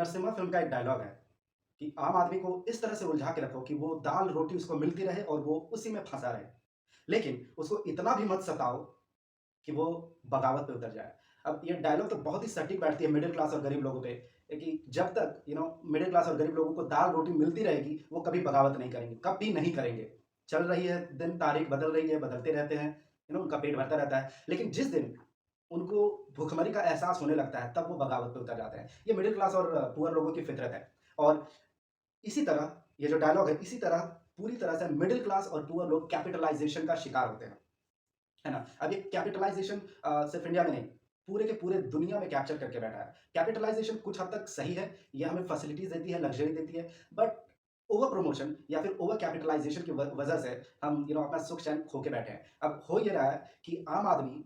Narasimha film का एक dialogue है कि आम आदमी को इस तरह से उलझा के रखो कि वो दाल-रोटी उसको मिलती रहे और वो उसी में फँसा रहे। लेकिन उसको इतना भी मत सताओ कि वो बगावत पे उतर जाए। अब ये डायलॉग तो बहुत ही सटीक बैठती है मिडल क्लास और गरीब लोगों पे कि जब तक मिडल क्लास और गरीब लोगों को दाल-रोटी मिलती रहेगी, वो कभी बगावत नहीं करेंगे, कभी नहीं करेंगे। चल रही है दिन तारीख बदल रही है, बदलते रहते हैं, उनका पेट भरता रहता है। लेकिन जिस दिन उनको भूखमरी का एहसास होने लगता है, तब वो बगावत पे उतर जाते हैं। ये मिडल क्लास और पुअर लोगों की फितरत है। और इसी तरह ये जो डायलॉग है, इसी तरह पूरी तरह से मिडल क्लास और पुअर लोग कैपिटलाइज़ेशन का शिकार होते हैं। है ना? अब ये कैपिटलाइज़ेशन सिर्फ़ इंडिया में नहीं, पूरे के पूरे दुनिया में कैप्चर करके बैठा है। कैपिटलाइज़ेशन कुछ हद तक सही है, ये हमें फैसिलिटीज़ देती है, लग्ज़री देती है, बट ओवर प्रमोशन या फिर ओवर कैपिटलाइज़ेशन की वजह से हम अपना सुख-चैन खो के बैठे हैं। अब हो ये रहा है कि आम आदमी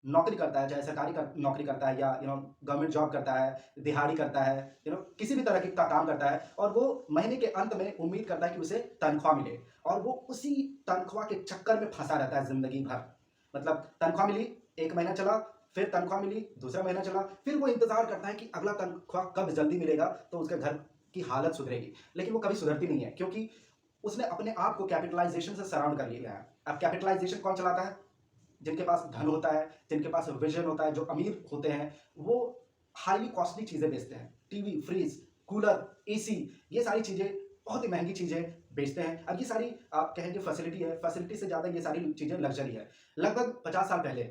नौकरी करता है, चाहे सरकारी नौकरी करता है या गवर्नमेंट जॉब करता है, दिहाड़ी करता है, किसी भी तरह की का काम करता है और वो महीने के अंत में उम्मीद करता है कि उसे तनख्वाह मिले और वो उसी तनख्वाह के चक्कर में फँसा रहता है ज़िंदगी भर। मतलब तनख्वाह मिली, 1 महीना चला, फिर तनख्वाह मिली, दूसरा महीना चला, फिर वो इंतज़ार करता है कि अगला तनख्वाह कब जल्दी मिलेगा तो उसके घर की हालत सुधरेगी। लेकिन वो कभी सुधरती नहीं है क्योंकि उसने अपने आप को कैपिटलाइज़ेशन से सराउंड कर लिया है। अब कैपिटलाइज़ेशन कौन चलाता है? जिनके पास धन होता है, जिनके पास विज़न होता है, जो अमीर होते हैं, वो हाइली कॉस्टली चीज़ें बेचते हैं। टीवी, फ्रिज, कूलर, एसी ये सारी चीज़ें बहुत ही महँगी चीज़ें बेचते हैं। अब ये सारी आप कहें जो फैसिलिटी है, फैसिलिटी से ज़्यादा ये सारी चीज़ें लग्ज़री है। लगभग 50 साल पहले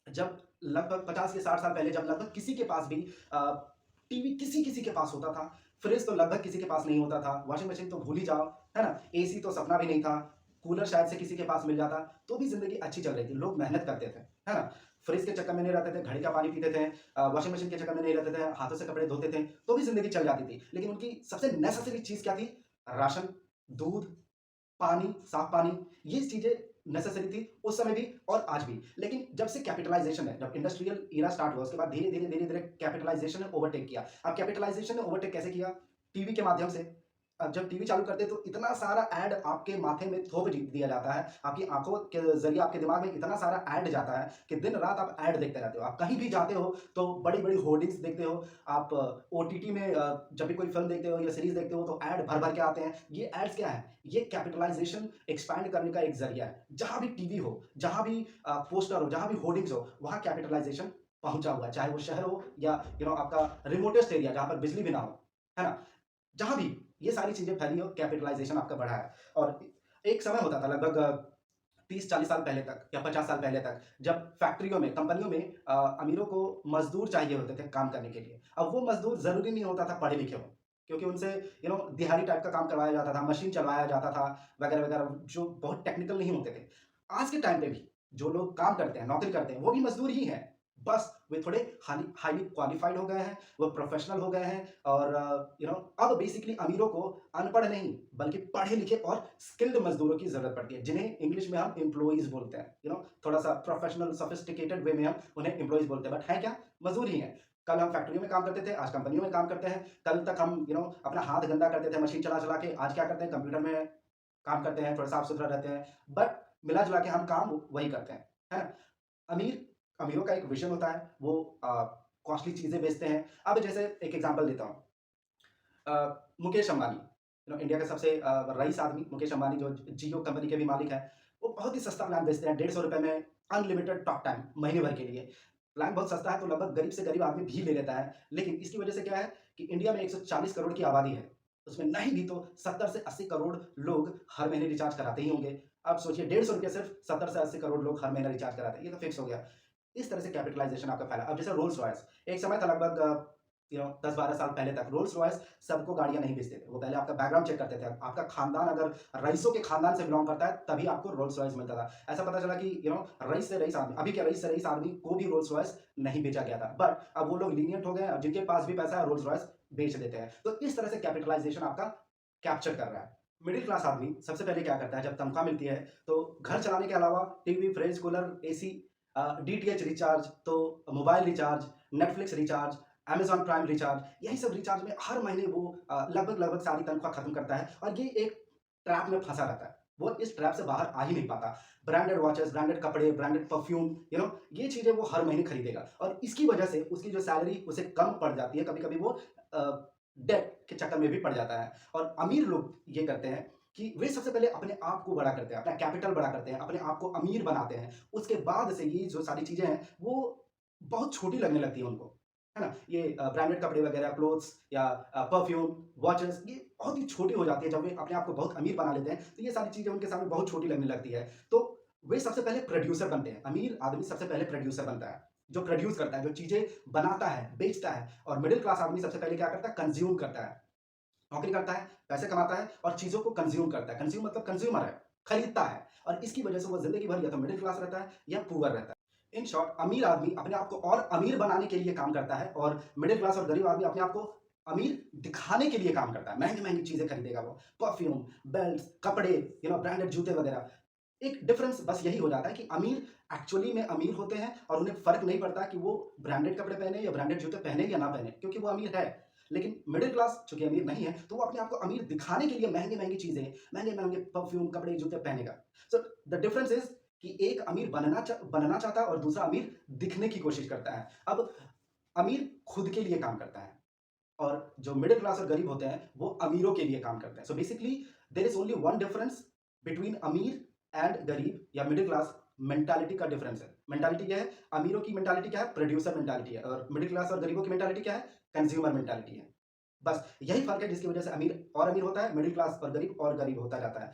जब लगभग 50 से 60 साल पहले जब लगभग किसी के पास भी टीवी किसी-किसी के पास होता था, फ्रिज तो लगभग किसी के पास नहीं होता था, वॉशिंग मशीन तो भूल ही जाओ, है ना? एसी तो सपना भी नहीं था, कूलर शायद से किसी के पास मिल जाता, तो भी ज़िंदगी अच्छी चल रही थी, लोग मेहनत करते थे, है ना? फ्रिज के चक्कर में नहीं रहते थे, घड़े का पानी पीते थे, वॉशिंग मशीन के चक्कर में नहीं रहते थे, हाथों से कपड़े धोते थे, तो भी ज़िंदगी चल जाती थी। लेकिन उनकी सबसे नेसेसरी चीज़ क्या थी? राशन, दूध, पानी, साफ पानी, ये चीज़ें नेसेसरी थी उस समय भी और आज भी। लेकिन जब से कैपिटलाइज़ेशन है, जब इंडस्ट्रियल एरा स्टार्ट हुआ, उसके बाद धीरे-धीरे, धीरे-धीरे कैपिटलाइज़ेशन ने ओवरटेक किया। अब कैपिटलाइज़ेशन ने ओवरटेक कैसे किया? टीवी के माध्यम से। अब जब टीवी चालू करते हैं तो इतना सारा ऐड आपके माथे में थोप दिया जाता है, आपकी आँखों के ज़रिए आपके दिमाग में इतना सारा ऐड जाता है कि दिन-रात आप ऐड देखते रहते हो। आप कहीं भी जाते हो तो बड़ी-बड़ी होर्डिंग्स देखते हो, आप ओटीटी में जब भी कोई फ़िल्म देखते हो या सीरीज़ देखते हो तो ऐड भर-भर के आते हैं। ये ऐड्स क्या है? ये कैपिटलाइज़ेशन एक्सपैंड करने का एक ज़रिया है। जहाँ भी टीवी हो, जहाँ भी पोस्टर हो, जहाँ भी होर्डिंग्स हो, वहाँ कैपिटलाइज़ेशन पहुँचा हुआ है। चाहे वो शहर हो या आपका रिमोटेस्ट एरिया जहाँ पर बिजली भी ना हो, है ना? जहाँ भी ये सारी चीज़ें फैली हो, कैपिटलाइज़ेशन आपका बढ़ा है। और एक समय होता था लगभग 30-40 साल पहले तक या 50 साल पहले तक, जब फैक्ट्रियों में, कंपनियों में अमीरों को मज़दूर चाहिए होते थे काम करने के लिए। अब वो मज़दूर ज़रूरी नहीं होता था पढ़े-लिखे हों, क्योंकि उनसे दिहाड़ी टाइप का काम करवाया जाता था, मशीन चलवाया जाता था, वगैरह-वगैरह, जो बहुत टेक्निकल नहीं होते थे। आज के टाइम पे भी जो लोग काम करते हैं, नौकरी करते हैं, वो भी मज़दूर ही हैं। बस वे थोड़े हाइली क्वालिफ़ाइड हो गए हैं, वो प्रोफ़ेशनल हो गए हैं और अब बेसिकली अमीरों को अनपढ़ नहीं, बल्कि पढ़े-लिखे और स्किल्ड मज़दूरों की ज़रूरत पड़ती है, जिन्हें इंग्लिश में हम एम्प्लॉइज़ बोलते हैं। थोड़ा-सा प्रोफ़ेशनल सोफ़िस्टिकेटेड वे में हम उन्हें एम्प्लॉइज़ बोलते हैं, बट हैं क्या? मज़दूर ही हैं। कल हम फैक्ट्रियों में काम करते थे, आज कंपनियों में काम करते हैं। कल तक हम अपना हाथ गंदा करते थे मशीन चला-चला के, आज क्या करते हैं? कंप्यूटर में काम करते हैं, थोड़ा साफ-सुथरा रहते हैं, बट मिला-जुला के हम काम वही करते हैं, है ना? अमीर अमीरों का एक विज़न होता है, वो कॉस्टली चीज़ें बेचते हैं। अब जैसे एक एग्ज़ाम्पल देता हूँ। मुकेश अंबानी, इंडिया के सबसे रईस आदमी मुकेश अंबानी जो जियो कंपनी के भी मालिक हैं, वो बहुत ही सस्ता प्लान बेचते हैं, ₹150 में अनलिमिटेड टॉक टाइम महीने भर के लिए। प्लान बहुत सस्ता है तो लगभग गरीब से गरीब आदमी भी ले लेता है। लेकिन इसकी वजह से क्या है कि इंडिया में 140 करोड़ की आबादी है। उसमें नहीं भी तो 70 से 80 करोड़ लोग हर महीने रिचार्ज कराते ही होंगे। अब सोचिए ₹150 सिर्फ 70 से 80 करोड़ लोग हर महीने रिचार्ज कराते हैं, ये तो फिक्स हो गया। इस तरह से कैपिटलाइज़ेशन आपका फैला। अब जैसे रोल्स-रॉयस, एक समय था लगभग 10-12 साल पहले तक रोल्स-रॉयस सबको गाड़ियाँ नहीं बेचते थे। वो पहले आपका बैकग्राउंड चेक करते थे। आपका खानदान अगर रईसों के खानदान से बिलॉन्ग करता है, तभी आपको रोल्स-रॉयस मिलता था। ऐसा पता चला कि रईस से रईस आदमी, अभी के रईस से रईस आदमी को भी रोल्स-रॉयस नहीं बेचा गया था। बट अब वो लोग लीनिएंट हो गए हैं, जिनके पास भी पैसा है रोल्स-रॉयस बेच देते हैं। तो इस तरह से कैपिटलाइज़ेशन आपका कैप्चर कर रहा है। मिडल क्लास आदमी सबसे पहले क्या करता है, जब तनख्वाह मिलती है, तो घर चलाने के अलावा TV, fridge, cooler, AC, DTH recharge, तो mobile recharge, Netflix recharge, Amazon Prime recharge, यही सब रिचार्ज में हर महीने वो लगभग-लगभग सारी तनख्वाह खत्म करता है और ये एक ट्रैप में फँसा रहता है। वो इस ट्रैप से बाहर आ ही नहीं पाता। ब्रांडेड वॉचेस, ब्रांडेड कपड़े, ब्रांडेड परफ्यूम, ये चीज़ें वो हर महीने खरीदेगा और इसकी वजह से उसकी जो सैलरी उसे कम पड़ जाती है, कभी-कभी वो डेट के चक्कर में भी पड़ जाता है। और अमीर लोग ये करते हैं कि वे सबसे पहले अपने आप को बड़ा करते हैं, अपना कैपिटल बड़ा करते हैं, अपने आप को अमीर बनाते हैं। उसके बाद से ये जो सारी चीज़ें हैं, वो बहुत छोटी लगने लगती हैं उनको, है ना? ये ब्रांडेड कपड़े वगैरह, क्लोथ्स या परफ्यूम, वॉचेस, ये बहुत ही छोटी हो जाती है जब वे अपने आप को बहुत अमीर बना लेते हैं, तो ये सारी चीज़ें उनके सामने बहुत छोटी लगने लगती है। तो वे सबसे पहले प्रोड्यूसर बनते हैं। अमीर आदमी सबसे पहले प्रोड्यूसर बनता है, जो प्रोड्यूस करता है, जो चीज़ें बनाता है, बेचता है। और मिडल क्लास आदमी सबसे पहले क्या करता है? कंज़्यूम करता है। नौकरी करता है, पैसे कमाता है और चीज़ों को कंज़्यूम करता है। कंज़्यूम मतलब कंज़्यूमर है, खरीदता है, और इसकी वजह से वो ज़िंदगी भर या तो मिडल क्लास रहता है या पुअर रहता है। इन शॉर्ट, अमीर आदमी अपने आप को और अमीर बनाने के लिए काम करता है, और मिडल क्लास और गरीब आदमी अपने आप को अमीर दिखाने के लिए काम करता है। महँगी-महँगी चीज़ें खरीदेगा वो, परफ्यूम, बेल्ट्स, कपड़े, ब्रांडेड जूते वगैरह। एक डिफरेंस बस यही हो जाता है कि अमीर एक्चुअली में अमीर होते हैं और उन्हें फ़र्क नहीं पड़ता कि वो ब्रांडेड कपड़े पहने या ब्रांडेड जूते पहने या ना पहने, क्योंकि वो अमीर है। लेकिन मिडल क्लास चूँकि अमीर नहीं है, तो वो अपने आप को अमीर दिखाने के लिए महँगी-महँगी चीज़ें, महँगे-महँगे परफ्यूम, कपड़े, जूते पहनेगा। सो द डिफरेंस इज़ कि एक अमीर बनना चाहता है और दूसरा अमीर दिखने की कोशिश करता है। अब अमीर खुद के लिए काम करता है, और जो मिडल क्लास और गरीब होते हैं, वो अमीरों के लिए काम करते हैं। So basically there is only one difference between अमीर एंड गरीब या मिडल क्लास। मेंटालिटी का डिफरेंस है। मेंटालिटी क्या है? अमीरों की मेंटालिटी क्या है? प्रोड्यूसर मेंटालिटी है, और मिडल क्लास और गरीबों की मेंटालिटी क्या है? कंज्यूमर मेंटालिटी है। बस यही फ़र्क है जिसकी वजह से अमीर और अमीर होता है, मिडल क्लास और गरीब होता जाता है।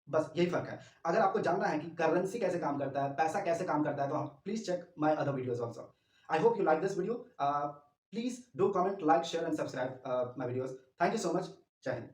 बस यही फ़र्क है। अगर आपको जानना है कि करेंसी कैसे काम करता है, पैसा कैसे काम करता है, तो please check my other videos also. I hope you like this video. Please do comment, like, share and subscribe my videos. Thank you so much. जय हिंद।